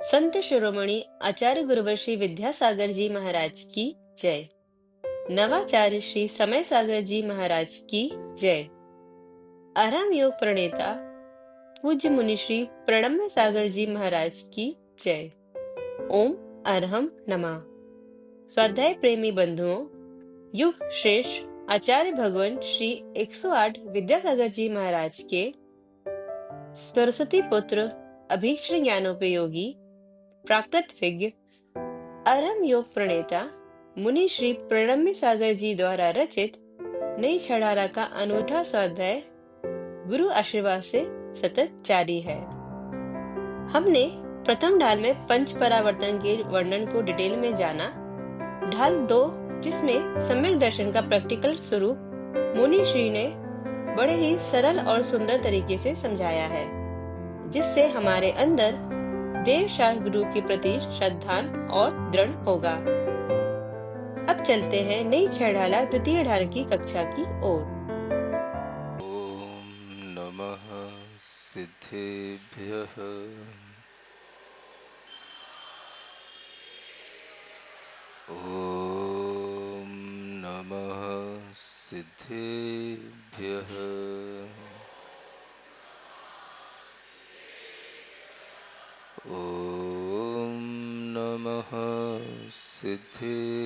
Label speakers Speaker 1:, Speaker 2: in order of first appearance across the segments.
Speaker 1: संत शिरोमणि आचार्य गुरुवर श्री विद्यासागर जी महाराज की जय। नवाचार्य श्री समय सागर जी महाराज की जय। आराम योग प्रणेता पूज्य मुनि श्री प्रणम्य सागर जी महाराज की जय। ओम अरहम नमः। स्वाध्याय प्रेमी बंधुओं, युग श्रेष्ठ आचार्य भगवान श्री 108 विद्यासागर जी महाराज के सरस्वती पुत्र अभीष्ट ज्ञानोपयोगी प्राकृत विज्ञ अरहम योग प्रणेता मुनि श्री प्रणम्य सागर जी द्वारा रचित नई छड़ारा का अनूठा स्वाध्याय गुरु आशीर्वाद से सतत जारी है। हमने प्रथम ढाल में पंच परावर्तन के वर्णन को डिटेल में जाना। ढाल 2, जिसमें सम्यक दर्शन का प्रैक्टिकल स्वरूप मुनि श्री ने बड़े ही सरल और सुंदर तरीके से समझाया है, जिससे हमारे अंदर देव शास्त्र गुरु के प्रति श्रद्धा और दृढ़ होगा। अब चलते हैं नई छड़ाला द्वितीय ढाल की कक्षा की ओर।
Speaker 2: ओम नमः सिद्धेभ्यः। ओम नमः सिद्धेभ्यः। ओम नमः सिद्धेभ्यः।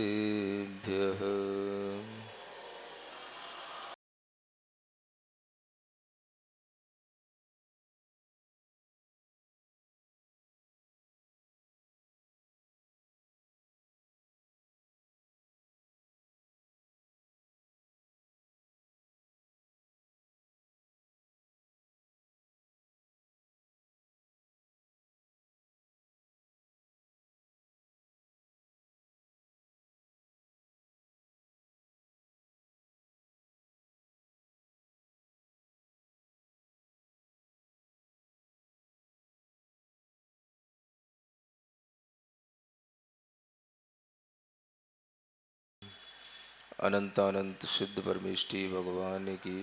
Speaker 2: अनंतानंत सिद्ध परमेष्टि भगवान की,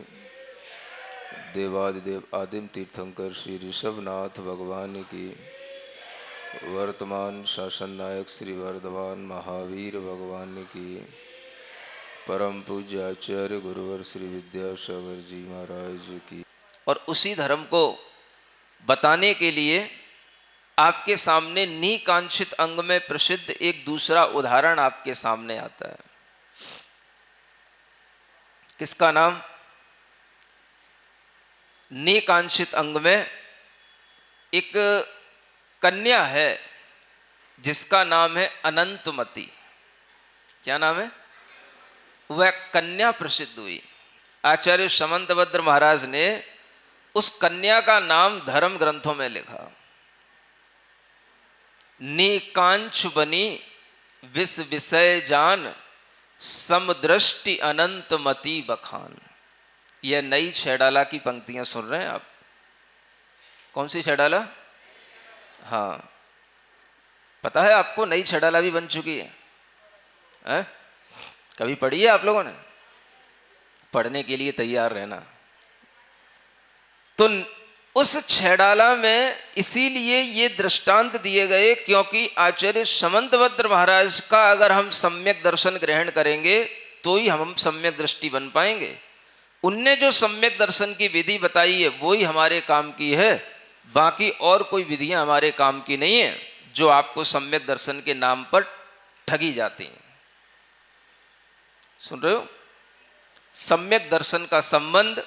Speaker 2: देवादिदेव आदिम तीर्थंकर श्री ऋषभनाथ भगवान की, वर्तमान शासन नायक श्री वर्धमान महावीर भगवान की, परम पूज्य आचार्य गुरुवर श्री विद्यासागर जी महाराज की।
Speaker 3: और उसी धर्म को बताने के लिए आपके सामने निकांक्षित अंग में प्रसिद्ध एक दूसरा उदाहरण आपके सामने आता है। किसका नाम? निकांक्षित अंग में एक कन्या है जिसका नाम है अनंतमती। क्या नाम है? वह कन्या प्रसिद्ध हुई। आचार्य समंतभद्र महाराज ने उस कन्या का नाम धर्म ग्रंथों में लिखा, निकांक्ष बनी विस विषय जान समदृष्टि अनंतमती बखान। यह नई छेडाला की पंक्तियां सुन रहे हैं आप। कौन सी छेडाला? हाँ, पता है आपको नई छेडाला भी बन चुकी है? कभी पढ़ी है आप लोगों ने? पढ़ने के लिए तैयार रहना। तो उस छेडाला में इसीलिए ये दृष्टांत दिए गए क्योंकि आचार्य समंतभद्र महाराज का अगर हम सम्यक दर्शन ग्रहण करेंगे तो ही हम सम्यक दृष्टि बन पाएंगे। उनने जो सम्यक दर्शन की विधि बताई है वो ही हमारे काम की है, बाकी और कोई विधियां हमारे काम की नहीं है जो आपको सम्यक दर्शन के नाम पर ठगी जाती हैं। सुन रहे हो? सम्यक दर्शन का संबंध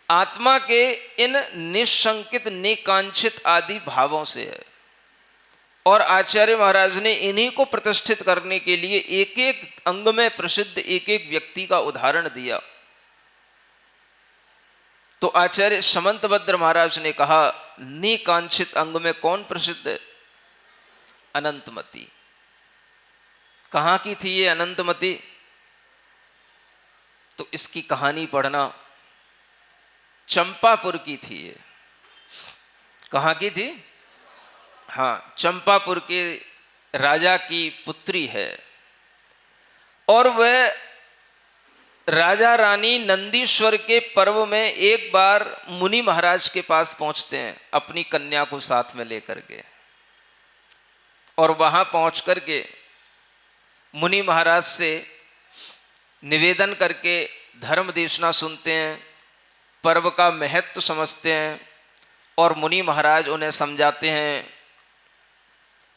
Speaker 3: आत्मा के इन निशंकित निकांक्षित आदि भावों से है, और आचार्य महाराज ने इन्हीं को प्रतिष्ठित करने के लिए एक एक अंग में प्रसिद्ध एक एक व्यक्ति का उदाहरण दिया। तो आचार्य समंतभद्र महाराज ने कहा, निकांक्षित अंग में कौन प्रसिद्ध है? अनंतमती। कहाँ की थी ये अनंतमती? तो इसकी कहानी पढ़ना। चंपापुर की थी ये। कहाँ की थी? हाँ, चंपापुर के राजा की पुत्री है। और वह राजा रानी नंदीश्वर के पर्व में एक बार मुनि महाराज के पास पहुंचते हैं अपनी कन्या को साथ में लेकर के। और वहाँ पहुँच कर के मुनि महाराज से निवेदन करके धर्म देशना सुनते हैं, पर्व का महत्व समझते हैं और मुनि महाराज उन्हें समझाते हैं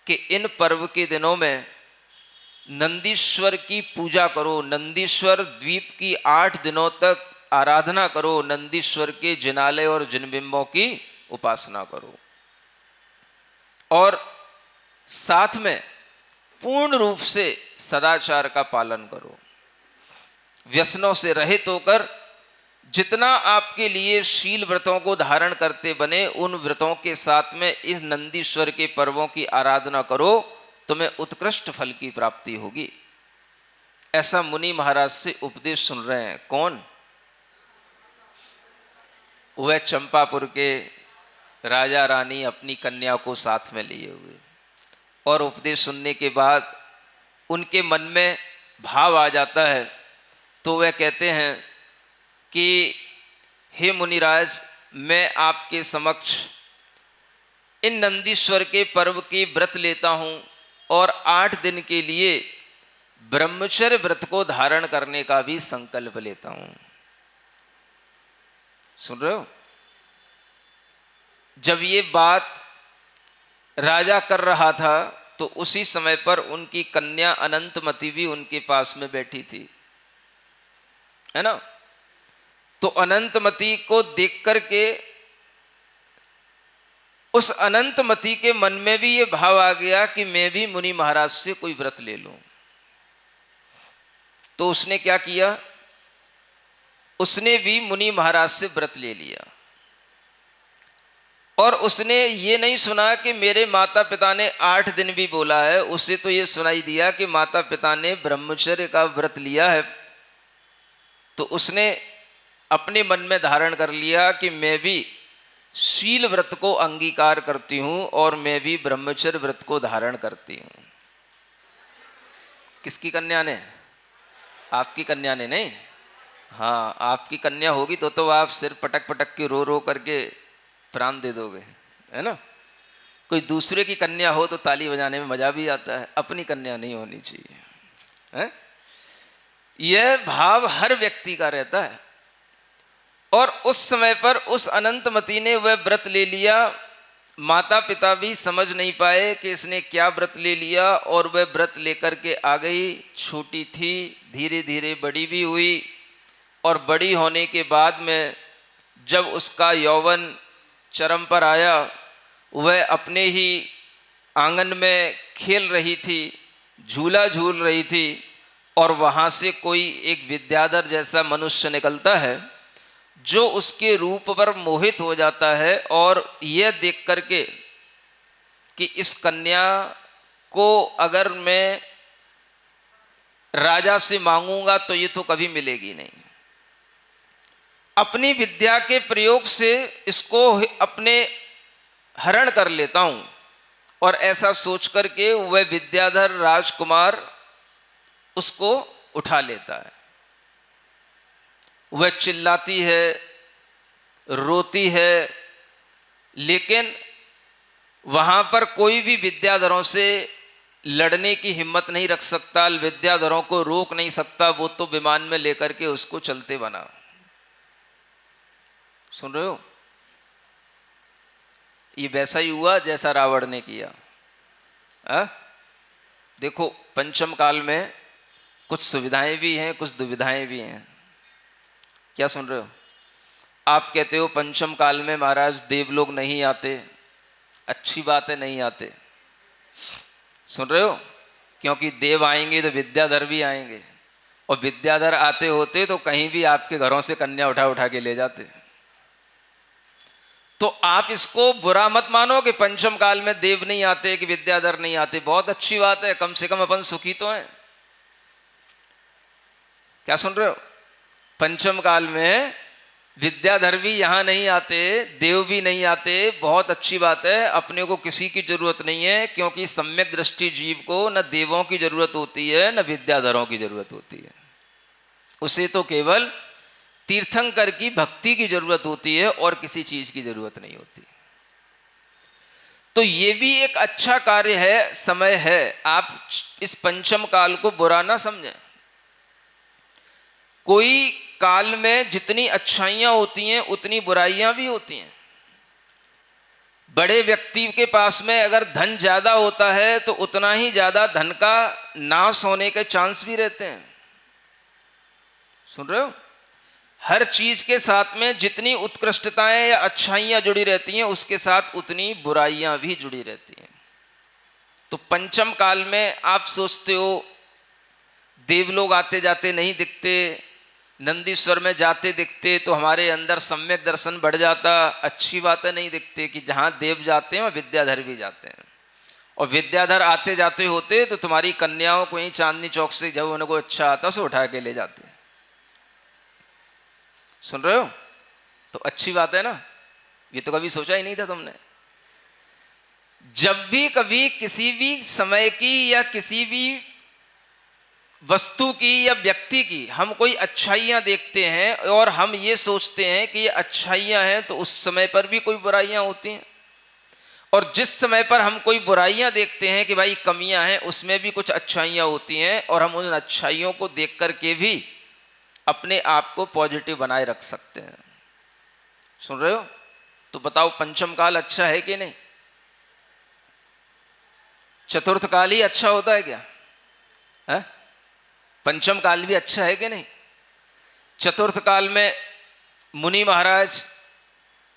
Speaker 3: कि इन पर्व के दिनों में नंदीश्वर की पूजा करो, नंदीश्वर द्वीप की 8 दिनों तक आराधना करो, नंदीश्वर के जिनालय और जिनबिंबों की उपासना करो और साथ में पूर्ण रूप से सदाचार का पालन करो। व्यसनों से रहित होकर जितना आपके लिए शील व्रतों को धारण करते बने, उन व्रतों के साथ में इस नंदीश्वर के पर्वों की आराधना करो, तुम्हें उत्कृष्ट फल की प्राप्ति होगी। ऐसा मुनि महाराज से उपदेश सुन रहे हैं। कौन? वह चंपापुर के राजा रानी अपनी कन्या को साथ में लिए हुए। और उपदेश सुनने के बाद उनके मन में भाव आ जाता है, तो वह कहते हैं कि हे मुनिराज, मैं आपके समक्ष इन नंदीश्वर के पर्व की व्रत लेता हूँ और 8 दिन के लिए ब्रह्मचर्य व्रत को धारण करने का भी संकल्प लेता हूँ। सुन रहे हो? जब ये बात राजा कर रहा था तो उसी समय पर उनकी कन्या अनंतमती भी उनके पास में बैठी थी, है ना? तो अनंतमती को देख करके उस अनंतमती के मन में भी ये भाव आ गया कि मैं भी मुनि महाराज से कोई व्रत ले लूं। तो उसने क्या किया? उसने भी मुनि महाराज से व्रत ले लिया और उसने ये नहीं सुना कि मेरे माता पिता ने 8 दिन भी बोला है, उसे तो ये सुनाई दिया कि माता पिता ने ब्रह्मचर्य का व्रत लिया है। तो उसने अपने मन में धारण कर लिया कि मैं भी शील व्रत को अंगीकार करती हूँ और मैं भी ब्रह्मचर्य व्रत को धारण करती हूँ। किसकी कन्या ने? आपकी कन्या ने नहीं? हाँ, आपकी कन्या होगी तो आप सिर पटक पटक के रो करके प्राण दे दोगे, है ना? कोई दूसरे की कन्या हो तो ताली बजाने में मजा भी आता है, अपनी कन्या नहीं होनी चाहिए, है? यह भाव हर व्यक्ति का रहता है। और उस समय पर उस अनंतमती ने वह व्रत ले लिया। माता पिता भी समझ नहीं पाए कि इसने क्या व्रत ले लिया और वह व्रत लेकर के आ गई। छोटी थी, धीरे धीरे बड़ी भी हुई और बड़ी होने के बाद में जब उसका यौवन चरम पर आया, वह अपने ही आंगन में खेल रही थी, झूला झूल रही थी और वहाँ से कोई एक विद्याधर जैसा मनुष्य निकलता है जो उसके रूप पर मोहित हो जाता है और यह देख करके कि इस कन्या को अगर मैं राजा से मांगूंगा तो ये तो कभी मिलेगी नहीं, अपनी विद्या के प्रयोग से इसको अपने हरण कर लेता हूं। और ऐसा सोच करके वह विद्याधर राजकुमार उसको उठा लेता है। वह चिल्लाती है, रोती है, लेकिन वहां पर कोई भी विद्याधरों से लड़ने की हिम्मत नहीं रख सकता, विद्याधरों को रोक नहीं सकता। वो तो विमान में लेकर के उसको चलते बना। सुन रहे हो? ये वैसा ही हुआ जैसा रावण ने किया। देखो, पंचम काल में कुछ सुविधाएं भी हैं, कुछ दुविधाएं भी हैं। क्या सुन रहे हो? आप कहते हो पंचम काल में महाराज देवलोग नहीं आते। अच्छी बात है, नहीं आते। सुन रहे हो? क्योंकि देव आएंगे तो विद्याधर भी आएंगे, और विद्याधर आते होते तो कहीं भी आपके घरों से कन्या उठा उठा के ले जाते। तो आप इसको बुरा मत मानो कि पंचम काल में देव नहीं आते, कि विद्याधर नहीं आते। बहुत अच्छी बात है, कम से कम अपन सुखी तो हैं। क्या सुन रहे हो? पंचम काल में विद्याधर भी यहां नहीं आते, देव भी नहीं आते। बहुत अच्छी बात है, अपने को किसी की जरूरत नहीं है, क्योंकि सम्यक दृष्टि जीव को न देवों की जरूरत होती है न विद्याधरों की जरूरत होती है। उसे तो केवल तीर्थंकर की भक्ति की जरूरत होती है और किसी चीज की जरूरत नहीं होती। तो ये भी एक अच्छा कार्य है, समय है। आप इस पंचम काल को बुरा ना समझें। कोई काल में जितनी अच्छाइयां होती हैं उतनी बुराइयां भी होती हैं। बड़े व्यक्ति के पास में अगर धन ज्यादा होता है तो उतना ही ज्यादा धन का नाश होने के चांस भी रहते हैं। सुन रहे हो? हर चीज के साथ में जितनी उत्कृष्टताएं या अच्छाइयां जुड़ी रहती हैं उसके साथ उतनी बुराइयां भी जुड़ी रहती हैं। तो पंचम काल में आप सोचते हो देवलोग आते जाते नहीं दिखते, नंदीश्वर में जाते दिखते तो हमारे अंदर सम्यक दर्शन बढ़ जाता। अच्छी बातें नहीं दिखते कि जहाँ देव जाते हैं वहाँ विद्याधर भी जाते हैं, और विद्याधर आते जाते होते तो तुम्हारी कन्याओं को ही चांदनी चौक से जब उनको अच्छा आता से उठा के ले जाते। सुन रहे हो? तो अच्छी बात है ना। ये तो कभी सोचा ही नहीं था तुमने। जब भी कभी किसी भी समय की या किसी भी वस्तु की या व्यक्ति की हम कोई अच्छाइयां देखते हैं और हम ये सोचते हैं कि ये अच्छाइयां हैं, तो उस समय पर भी कोई बुराइयां होती हैं। और जिस समय पर हम कोई बुराइयां देखते हैं कि भाई कमियां हैं, उसमें भी कुछ अच्छाइयां होती हैं, और हम उन अच्छाइयों को देख करके भी अपने आप को पॉजिटिव बनाए रख सकते हैं। सुन रहे हो? तो बताओ पंचम काल अच्छा है कि नहीं? चतुर्थ काल ही अच्छा होता है क्या है? पंचम काल भी अच्छा है कि नहीं? चतुर्थ काल में मुनि महाराज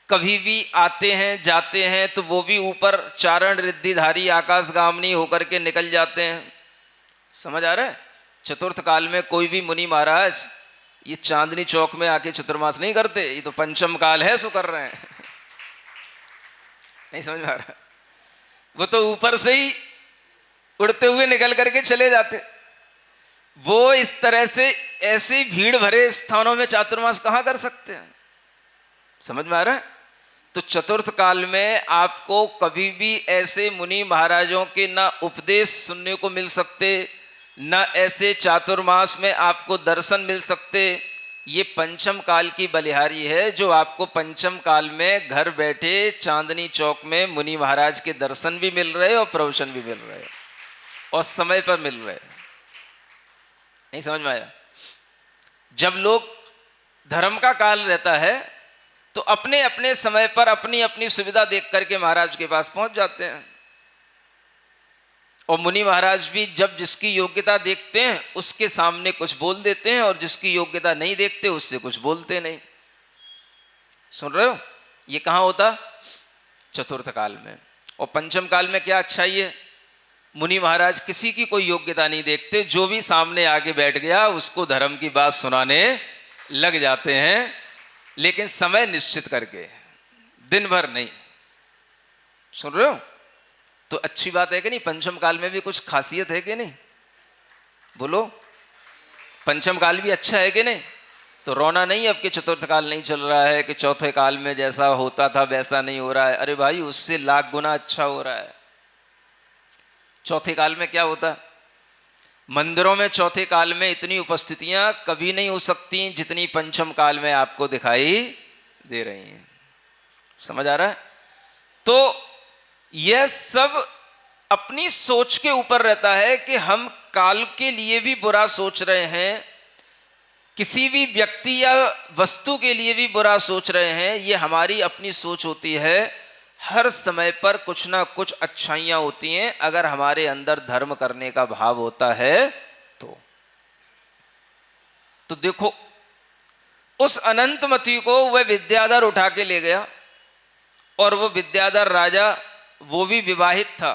Speaker 3: कभी भी आते हैं जाते हैं तो वो भी ऊपर चारण रिद्धिधारी आकाशगामिनी होकर के निकल जाते हैं। समझ आ रहा है? चतुर्थ काल में कोई भी मुनि महाराज ये चांदनी चौक में आके चतुर्मास नहीं करते। ये तो पंचम काल है सो कर रहे हैं। नहीं समझ में आ रहा? वो तो ऊपर से ही उड़ते हुए निकल करके चले जाते। वो इस तरह से ऐसे भीड़ भरे स्थानों में चातुर्मास कहां कर सकते हैं? समझ में आ रहा है? तो चतुर्थ काल में आपको कभी भी ऐसे मुनि महाराजों के ना उपदेश सुनने को मिल सकते, ना ऐसे चातुर्मास में आपको दर्शन मिल सकते। ये पंचम काल की बलिहारी है जो आपको पंचम काल में घर बैठे चांदनी चौक में मुनि महाराज के दर्शन भी मिल रहे और प्रवचन भी मिल रहे और समय पर मिल रहे। नहीं समझ में आया? जब लोग धर्म का काल रहता है तो अपने अपने समय पर अपनी अपनी सुविधा देख करके महाराज के पास पहुंच जाते हैं, और मुनि महाराज भी जब जिसकी योग्यता देखते हैं उसके सामने कुछ बोल देते हैं, और जिसकी योग्यता नहीं देखते उससे कुछ बोलते नहीं। सुन रहे हो? ये कहाँ होता? चतुर्थ काल में। और पंचम काल में क्या अच्छाई है? मुनि महाराज किसी की कोई योग्यता नहीं देखते, जो भी सामने आके बैठ गया उसको धर्म की बात सुनाने लग जाते हैं, लेकिन समय निश्चित करके, दिन भर नहीं। सुन रहे हो? तो अच्छी बात है कि नहीं? पंचम काल में भी कुछ खासियत है कि नहीं? बोलो, पंचम काल भी अच्छा है कि नहीं? तो रोना नहीं अब कि चतुर्थ काल नहीं चल रहा है, कि चौथे काल में जैसा होता था वैसा नहीं हो रहा है। अरे भाई, उससे लाख गुना अच्छा हो रहा है। चौथे काल में क्या होता? मंदिरों में चौथे काल में इतनी उपस्थितियां कभी नहीं हो सकती जितनी पंचम काल में आपको दिखाई दे रही हैं। समझ आ रहा है? तो यह सब अपनी सोच के ऊपर रहता है कि हम काल के लिए भी बुरा सोच रहे हैं, किसी भी व्यक्ति या वस्तु के लिए भी बुरा सोच रहे हैं। ये हमारी अपनी सोच होती है। हर समय पर कुछ ना कुछ अच्छाइयां होती हैं अगर हमारे अंदर धर्म करने का भाव होता है तो देखो, उस अनंतमती को वह विद्याधर उठा के ले गया, और वो विद्याधर राजा वो भी विवाहित था।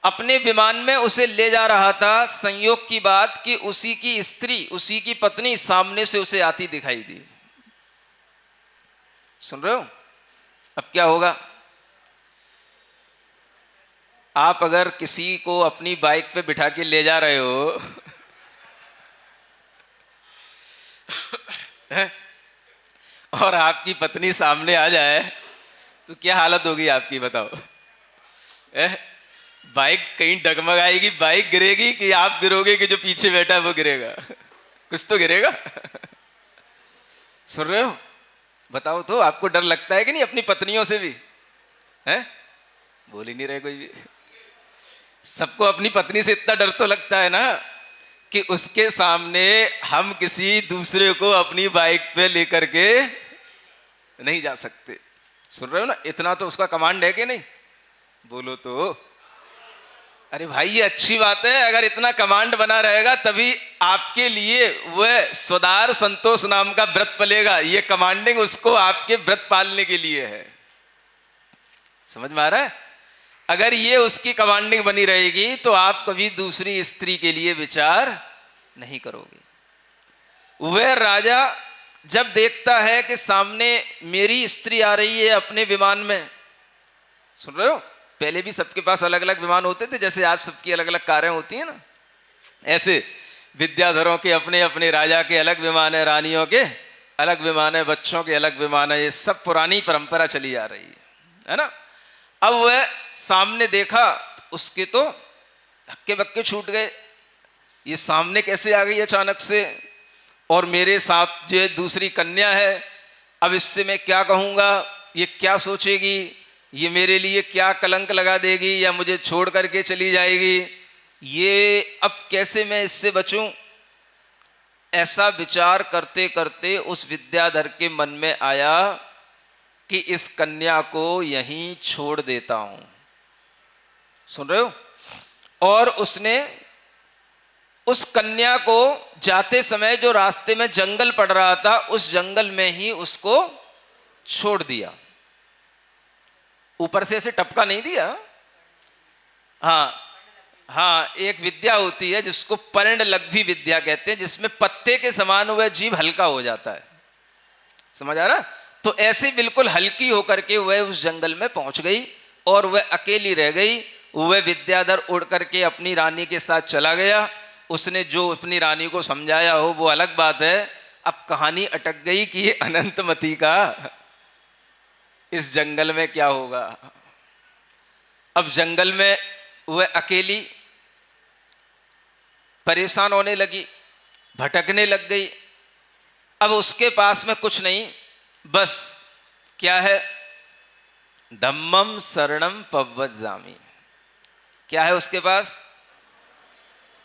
Speaker 3: अपने विमान में उसे ले जा रहा था। संयोग की बात कि उसी की स्त्री, उसी की पत्नी सामने से उसे आती दिखाई दी। सुन रहे हो? अब क्या होगा? आप अगर किसी को अपनी बाइक पे बिठा के ले जा रहे हो और आपकी पत्नी सामने आ जाए तो क्या हालत होगी आपकी? बताओ। बाइक कहीं डगमगाएगी, बाइक गिरेगी, कि आप गिरोगे कि जो पीछे बैठा है वो गिरेगा? कुछ तो गिरेगा। सुन रहे हो? बताओ तो, आपको डर लगता है कि नहीं अपनी पत्नियों से भी? है बोल ही नहीं रहे कोई भी। सबको अपनी पत्नी से इतना डर तो लगता है ना कि उसके सामने हम किसी दूसरे को अपनी बाइक पे लेकर के नहीं जा सकते। सुन रहे हो ना, इतना तो उसका कमांड है कि नहीं? बोलो तो। अरे भाई ये अच्छी बात है, अगर इतना कमांड बना रहेगा तभी आपके लिए वह स्वदार संतोष नाम का व्रत पलेगा। ये कमांडिंग उसको आपके व्रत पालने के लिए है। समझ में आ रहा है? अगर ये उसकी कमांडिंग बनी रहेगी तो आप कभी दूसरी स्त्री के लिए विचार नहीं करोगे। वह राजा जब देखता है कि सामने मेरी स्त्री आ रही है अपने विमान में, सुन रहे हो, पहले भी सबके पास अलग अलग विमान होते थे, जैसे आज सबकी अलग अलग कारें होती हैं ना, ऐसे विद्याधरों के अपने अपने राजा के अलग विमान है, रानियों के अलग विमान है, बच्चों के अलग विमान है। ये सब पुरानी परंपरा चली आ रही है ना। अब वह सामने देखा तो उसके तो हक्के बक्के छूट गए, ये सामने कैसे आ गई अचानक से, और मेरे साथ जो दूसरी कन्या है, अब इससे मैं क्या कहूँगा, ये क्या सोचेगी, ये मेरे लिए क्या कलंक लगा देगी या मुझे छोड़ करके चली जाएगी, ये अब कैसे मैं इससे बचूं। ऐसा विचार करते करते उस विद्याधर के मन में आया कि इस कन्या को यहीं छोड़ देता हूं। सुन रहे हो? और उसने उस कन्या को जाते समय जो रास्ते में जंगल पड़ रहा था, उस जंगल में ही उसको छोड़ दिया। ऊपर से ऐसे टपका नहीं दिया। हाँ, एक विद्या होती है जिसको पर्णलग्भी विद्या कहते हैं, जिसमें पत्ते के समान वह जीव हल्का हो जाता है। समझ आ रहा? तो ऐसे बिल्कुल हल्की होकर के वह उस जंगल में पहुंच गई और वह अकेली रह गई। वह विद्याधर उड़ करके अपनी रानी के साथ चला गया। उसने जो अपनी रानी को समझाया हो वो अलग बात है। अब कहानी अटक गई कि ये अनंतमती का इस जंगल में क्या होगा। अब जंगल में वह अकेली परेशान होने लगी, भटकने लग गई। अब उसके पास में कुछ नहीं, बस क्या है, धम्मम शरणम पव्वज्जामि। क्या है उसके पास?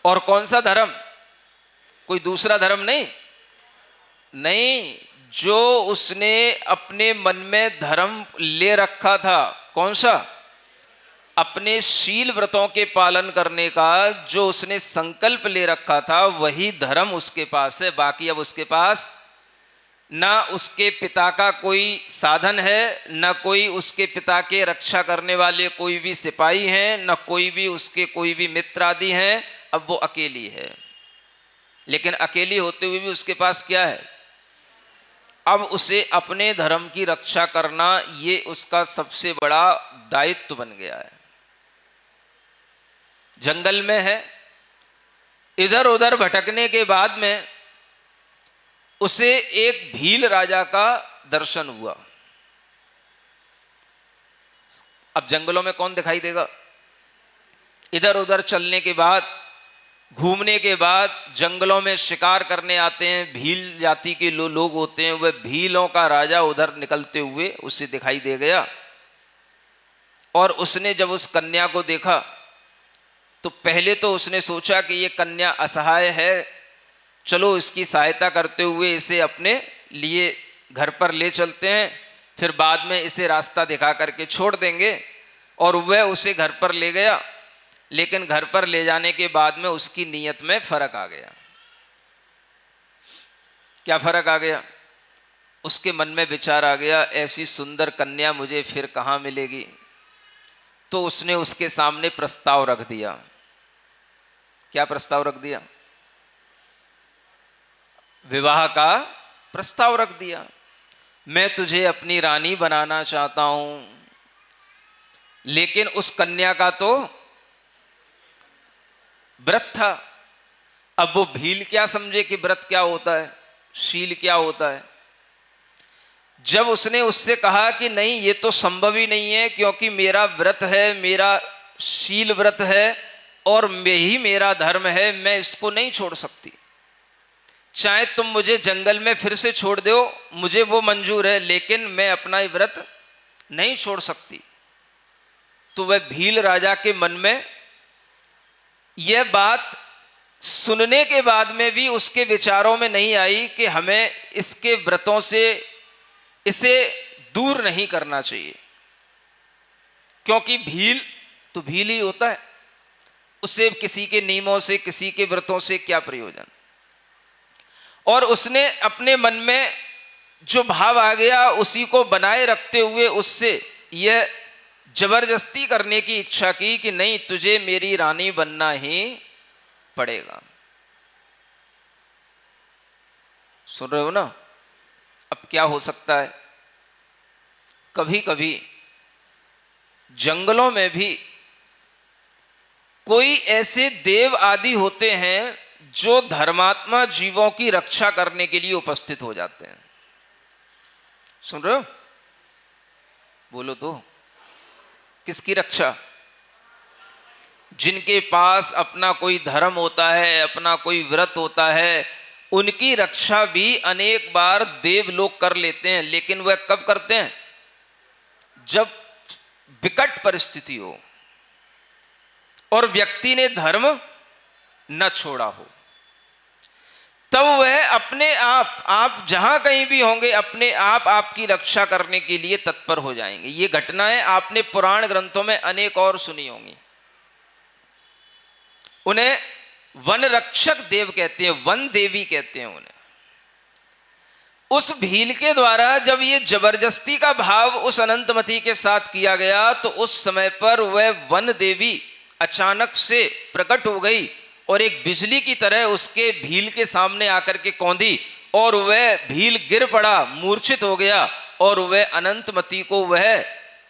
Speaker 3: और कौन सा धर्म? कोई दूसरा धर्म नहीं, नहीं, जो उसने अपने मन में धर्म ले रखा था। कौन सा? अपने शील व्रतों के पालन करने का जो उसने संकल्प ले रखा था, वही धर्म उसके पास है। बाकी अब उसके पास ना उसके पिता का कोई साधन है, ना कोई उसके पिता के रक्षा करने वाले कोई भी सिपाही हैं, ना कोई भी उसके कोई भी मित्र आदि हैं। अब वो अकेली है, लेकिन अकेली होते हुए भी उसके पास क्या है? अब उसे अपने धर्म की रक्षा करना, ये उसका सबसे बड़ा दायित्व बन गया है। जंगल में है, इधर उधर भटकने के बाद में उसे एक भील राजा का दर्शन हुआ। अब जंगलों में कौन दिखाई देगा? इधर उधर चलने के बाद, घूमने के बाद, जंगलों में शिकार करने आते हैं भील जाति के लोग होते हैं, वह भीलों का राजा उधर निकलते हुए उसे दिखाई दे गया। और उसने जब उस कन्या को देखा तो पहले तो उसने सोचा कि ये कन्या असहाय है, चलो इसकी सहायता करते हुए इसे अपने लिए घर पर ले चलते हैं, फिर बाद में इसे रास्ता दिखा करके छोड़ देंगे। और वह उसे घर पर ले गया, लेकिन घर पर ले जाने के बाद में उसकी नीयत में फर्क आ गया। क्या फर्क आ गया? उसके मन में विचार आ गया, ऐसी सुंदर कन्या मुझे फिर कहाँ मिलेगी। तो उसने उसके सामने प्रस्ताव रख दिया। क्या प्रस्ताव रख दिया? विवाह का प्रस्ताव रख दिया। मैं तुझे अपनी रानी बनाना चाहता हूं, लेकिन उस कन्या का तो व्रत था। अब वो भील क्या समझे कि व्रत क्या होता है, शील क्या होता है। जब उसने उससे कहा कि नहीं, ये तो संभव ही नहीं है, क्योंकि मेरा व्रत है, मेरा शील व्रत है और यही मेरा धर्म है, मैं इसको नहीं छोड़ सकती। चाहे तुम मुझे जंगल में फिर से छोड़ दो, मुझे वो मंजूर है, लेकिन मैं अपना व्रत नहीं छोड़ सकती। तो वह भील राजा के मन में यह बात सुनने के बाद में भी उसके विचारों में नहीं आई कि हमें इसके व्रतों से इसे दूर नहीं करना चाहिए, क्योंकि भील तो भील ही होता है, उससे किसी के नियमों से किसी के व्रतों से क्या प्रयोजन। और उसने अपने मन में जो भाव आ गया उसी को बनाए रखते हुए उससे यह जबरदस्ती करने की इच्छा की कि नहीं, तुझे मेरी रानी बनना ही पड़ेगा। सुन रहे हो ना? अब क्या हो सकता है, कभी कभी जंगलों में भी कोई ऐसे देव आदि होते हैं जो धर्मात्मा जीवों की रक्षा करने के लिए उपस्थित हो जाते हैं। सुन रहे हो? बोलो तो, किसकी रक्षा? जिनके पास अपना कोई धर्म होता है, अपना कोई व्रत होता है, उनकी रक्षा भी अनेक बार देव लोग कर लेते हैं, लेकिन वह कब करते हैं? जब विकट परिस्थिति हो और व्यक्ति ने धर्म न छोड़ा हो, तब वह अपने आप जहां कहीं भी होंगे अपने आप आपकी रक्षा करने के लिए तत्पर हो जाएंगे। ये घटनाएं आपने पुराण ग्रंथों में अनेक और सुनी होंगी। उन्हें वन रक्षक देव कहते हैं, वन देवी कहते हैं उन्हें। उस भील के द्वारा जब ये जबरदस्ती का भाव उस अनंतमती के साथ किया गया तो उस समय पर वह वन देवी अचानक से प्रकट हो गई और एक बिजली की तरह उसके भील के सामने आकर के कौंधी और वह भील गिर पड़ा, मूर्छित हो गया और वह अनंतमती को वह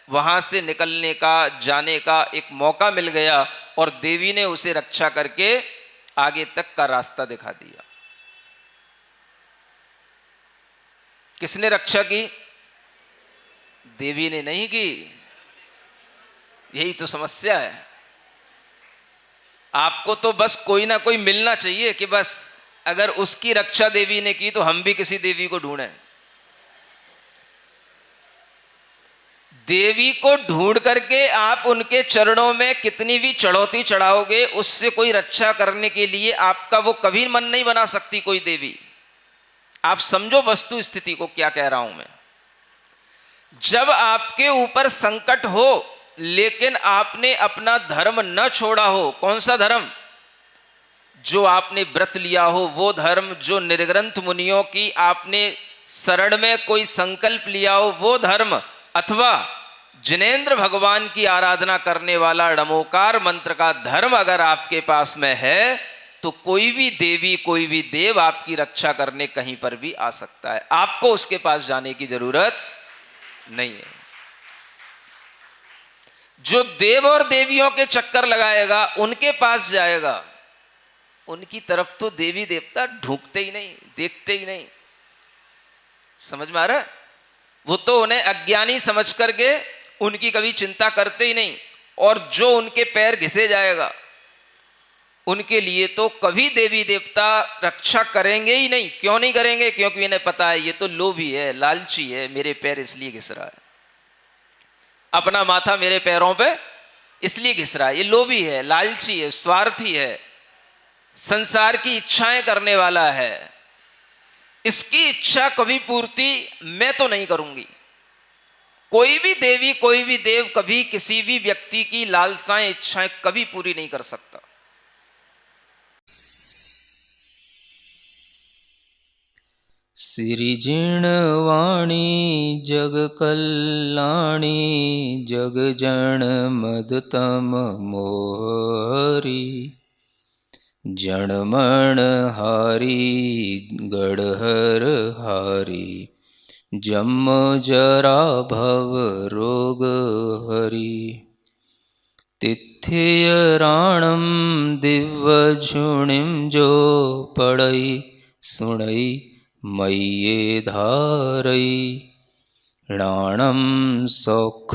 Speaker 3: वहां से निकलने का, जाने का एक मौका मिल गया और देवी ने उसे रक्षा करके आगे तक का रास्ता दिखा दिया। किसने रक्षा की? देवी ने नहीं की। यही तो समस्या है। आपको तो बस कोई ना कोई मिलना चाहिए कि बस अगर उसकी रक्षा देवी ने की तो हम भी किसी देवी को ढूंढें। देवी को ढूंढ करके आप उनके चरणों में कितनी भी चढ़ौती चढ़ाओगे, उससे कोई रक्षा करने के लिए आपका वो कभी मन नहीं बना सकती कोई देवी। आप समझो वस्तु स्थिति को, क्या कह रहा हूं मैं। जब आपके ऊपर संकट हो लेकिन आपने अपना धर्म न छोड़ा हो, कौन सा धर्म? जो आपने व्रत लिया हो वो धर्म, जो निर्ग्रंथ मुनियों की आपने शरण में कोई संकल्प लिया हो वो धर्म, अथवा जिनेंद्र भगवान की आराधना करने वाला नमोकार मंत्र का धर्म अगर आपके पास में है तो कोई भी देवी, कोई भी देव आपकी रक्षा करने कहीं पर भी आ सकता है। आपको उसके पास जाने की जरूरत नहीं है। जो देव और देवियों के चक्कर लगाएगा, उनके पास जाएगा, उनकी तरफ तो देवी देवता ढूंढते ही नहीं, देखते ही नहीं। समझ में आ रहा है? वो तो उन्हें अज्ञानी समझ करके उनकी कभी चिंता करते ही नहीं। और जो उनके पैर घिसे जाएगा उनके लिए तो कभी देवी देवता रक्षा करेंगे ही नहीं। क्यों नहीं करेंगे? क्योंकि इन्हें पता है ये तो लोभी है, लालची है, मेरे पैर इसलिए घिस रहा है, अपना माथा मेरे पैरों पे इसलिए घिस रहा है। ये लोभी है, लालची है, स्वार्थी है, संसार की इच्छाएं करने वाला है। इसकी इच्छा कभी पूर्ति मैं तो नहीं करूंगी। कोई भी देवी, कोई भी देव कभी किसी भी व्यक्ति की लालसाएं, इच्छाएं कभी पूरी नहीं कर सकता।
Speaker 2: सिरिजिणवाणी जग कल्याणी जग जन मदतम मोहरी जनमण हारी गढ़हर हारी जम जरा भव रोग हरि तिथ्य राणम दिव्य झुणिम जो पड़ई सुणई मय्ये धारई राणम सौख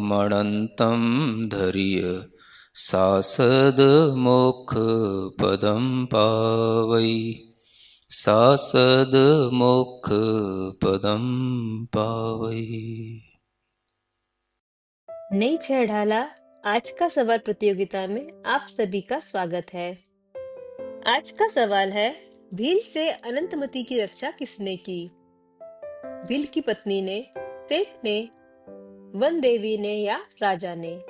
Speaker 2: मणंतम धर्य सासद मोक्ष पदम पावई सासद मोक्ष पदम पावई।
Speaker 1: नहीं छेड़ाला आज का सवाल प्रतियोगिता में आप सभी का स्वागत है। आज का सवाल है, भील से अनंतमती की रक्षा किसने की? भील की पत्नी ने, सेठ ने, वन देवी ने या राजा ने?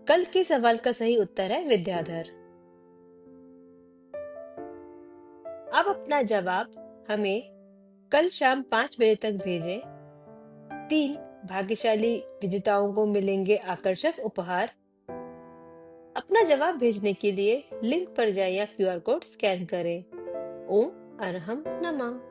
Speaker 1: कल के सवाल का सही उत्तर है विद्याधर। अब अपना जवाब हमें कल शाम 5 बजे तक भेजें। 3 भाग्यशाली विजेताओं को मिलेंगे आकर्षक उपहार। अपना जवाब भेजने के लिए लिंक पर जाएं या क्यूआर कोड स्कैन करें। ओम अरहम नमः।